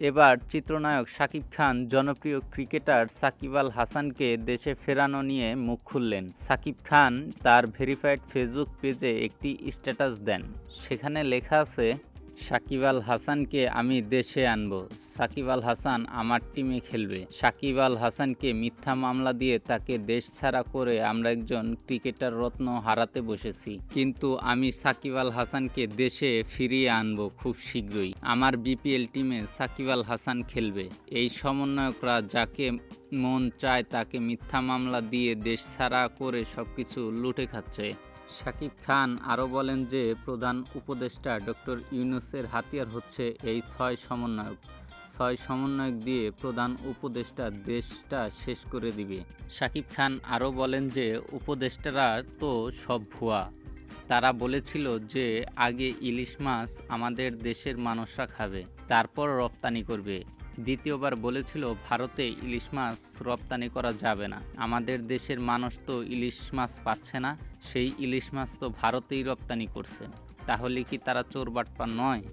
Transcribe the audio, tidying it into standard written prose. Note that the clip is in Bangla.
এবার চিত্রনায়ক শাকিব খান জনপ্রিয় ক্রিকেটার সাকিব আল হাসানকে দেশে ফেরানো নিয়ে মুখ খুললেন। সাকিব খান তার ভেরিফাইড ফেসবুক পেজে একটি স্ট্যাটাস দেন। সেখানে লেখা আছে, সাকিব আল হাসানকে আমি দেশে আনব। সাকিব আল হাসান আমার টিমে খেলবে। সাকিব আল হাসানকে মিথ্যা মামলা দিয়ে তাকে দেশ ছাড়া করে আমরা একজন ক্রিকেটার রত্ন হারাতে বসেছি, কিন্তু আমি সাকিব আল হাসানকে দেশে ফিরিয়ে আনব খুব শীঘ্রই। আমার বিপিএল টিমে সাকিব আল হাসান খেলবে। এই সমন্বয়করা যাকে মন চায় তাকে মিথ্যা মামলা দিয়ে দেশ ছাড়া করে সবকিছু লুটে খাচ্ছে। শাকিব খান আরও বলেন যে প্রধান উপদেষ্টা ডক্টর ইউনূসের হাতিয়ার হচ্ছে এই ৬ সমন্বয়ক। ৬ সমন্বয়ক দিয়ে প্রধান উপদেষ্টা দেশটা শেষ করে দিবে। শাকিব খান আরও বলেন যে উপদেষ্টারা তো সব ভুয়া। তারা বলেছিল যে আগে ইলিশ মাছ আমাদের দেশের মানুষরা খাবে, তারপর রপ্তানি করবে। দ্বিতীয়বার বলেছিল ভারতে ইলিশ মাছ রপ্তানি করা যাবে না। আমাদের দেশের মানুষ তো ইলিশ মাছ পাচ্ছে না, সেই ইলিশ মাছ তো ভারতেই রপ্তানি করছে। তাহলে কি তারা চোর বাটপার নয়?